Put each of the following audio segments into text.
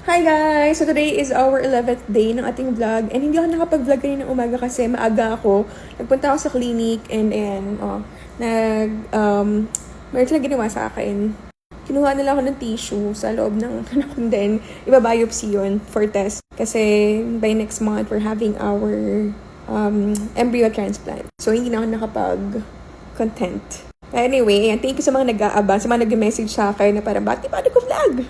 Hi guys! So today is our 11th day ng ating vlog and hindi ako nakapag-vlog kanina ng umaga kasi maaga ako. Nagpunta ako sa clinic and meron silang ginawa sa akin. Kinuha nila ako ng tissue sa loob ng and then iba-biopsy yun for test. Kasi by next month we're having our embryo transplant. So hindi na ako nakapag-content. Anyway, thank you sa mga nag-aabang, sa mga nag-message sa akin na parang, ba't di ba nag-vlog?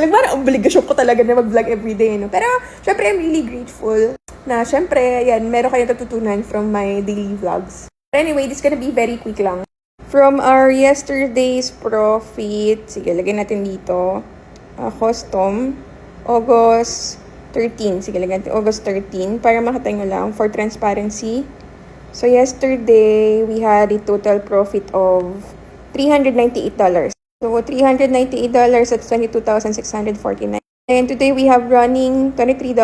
Parang obligasyon ko talaga na mag-vlog everyday, no? Pero, syempre, I'm really grateful na, syempre, yan, meron kayong natutunan from my daily vlogs. But anyway, this is gonna be very quick lang. From our yesterday's profit, sige, lagyan natin dito, custom, August 13. Sige, lagyan natin August 13 para makita nyo lang for transparency. So, yesterday, we had a total profit of $398. So, $398, that's $22,649. And today, we have running $23,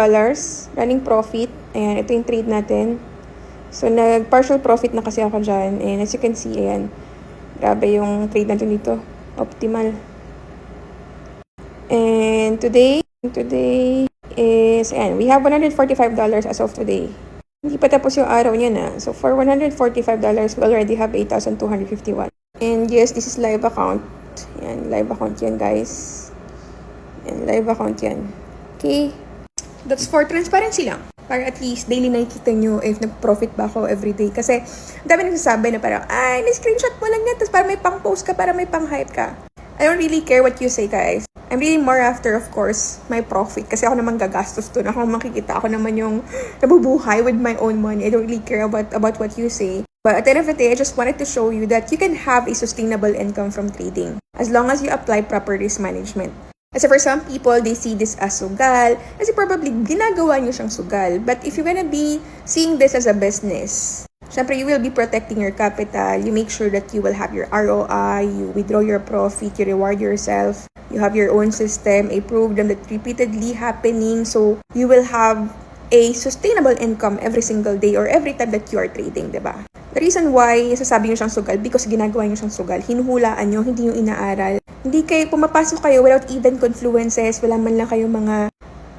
running profit. Ayan, ito yung trade natin. So, nag-partial profit na kasi ako dyan. And as you can see, ayan, grabe yung trade natin dito. Optimal. And today is, ayan, we have $145 as of today. Hindi pa tapos yung araw niya na. So, for $145, we already have 8,251. And yes, this is live account. Yan, live account yan, guys. Yan, live account yan. Okay? That's for transparency lang. Para at least daily nakikita nyo if nag-profit ba ako everyday. Kasi, dami nagsasabi na parang, ay, na-screenshot mo lang yan. Tapos para may pang-post ka, para may pang-hype ka. I don't really care what you say, guys. I'm really more after, of course, my profit. Kasi ako naman gagastos doon. Ako makikita. Ako naman yung nabubuhay with my own money. I don't really care about what you say. But at the end of the day, I just wanted to show you that you can have a sustainable income from trading as long as you apply proper risk management. Kasi for some people, they see this as sugal. Kasi probably, ginagawa nyo siyang sugal. But if you're gonna be seeing this as a business, syempre, you will be protecting your capital. You make sure that you will have your ROI, you withdraw your profit, you reward yourself. You have your own system, a program that repeatedly happening. So, you will have a sustainable income every single day or every time that you are trading, diba? The reason why sasabi nyo siyang sugal, because ginagawa nyo siyang sugal. Hinuhulaan nyo, hindi nyo inaaral. Hindi kayo, pumapasok kayo without even confluences, wala man lang kayong mga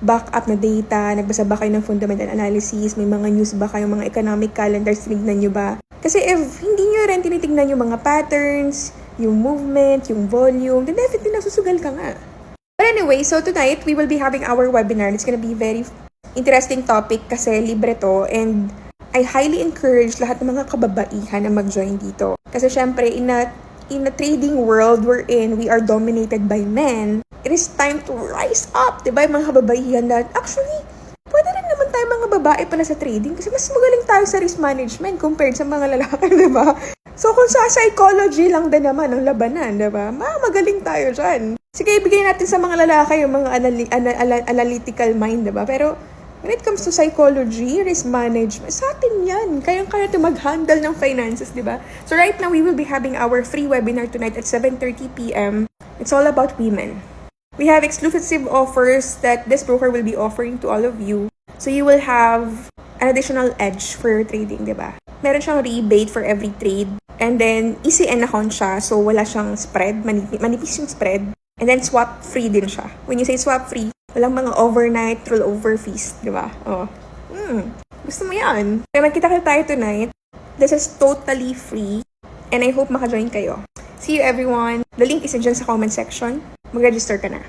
backup na data, nagbasa ba kayo ng fundamental analysis, may mga news ba kayo, mga economic calendars, tinignan nyo ba? Kasi if hindi nyo rin tinitignan yung mga patterns, yung movement, yung volume, then definitely nasusugal ka nga. But anyway, so tonight, we will be having our webinar. It's gonna be very interesting topic kasi libre to and I highly encourage lahat ng mga kababaihan na mag-join dito. Kasi syempre, in a trading world we're in, we are dominated by men. It is time to rise up, diba? Yung mga kababaihan na, actually, pwede rin naman tayo mga babae pa na sa trading kasi mas magaling tayo sa risk management compared sa mga lalaki, diba? So, kung sa psychology lang din naman ang labanan, diba? Magaling tayo dyan. Sige, ibigay natin sa mga lalaki yung mga analytical mind, diba? Pero, when it comes to psychology, risk management, sa atin yan. Kayang-kaya ito mag-handle ng finances, diba? So, right now, we will be having our free webinar tonight at 7:30 p.m. It's all about women. We have exclusive offers that this broker will be offering to all of you. So, you will have an additional edge for your trading, diba? Meron siyang rebate for every trade. And then, ECN account siya. So, wala siyang spread. Manipis yung spread. And then, swap-free din siya. When you say swap-free, walang mga overnight rollover fees, diba? Oh. Gusto mo yan? Kaya magkita tayo tonight. This is totally free. And I hope maka-join kayo. See you everyone. The link is dyan sa comment section. Mag-register ka na.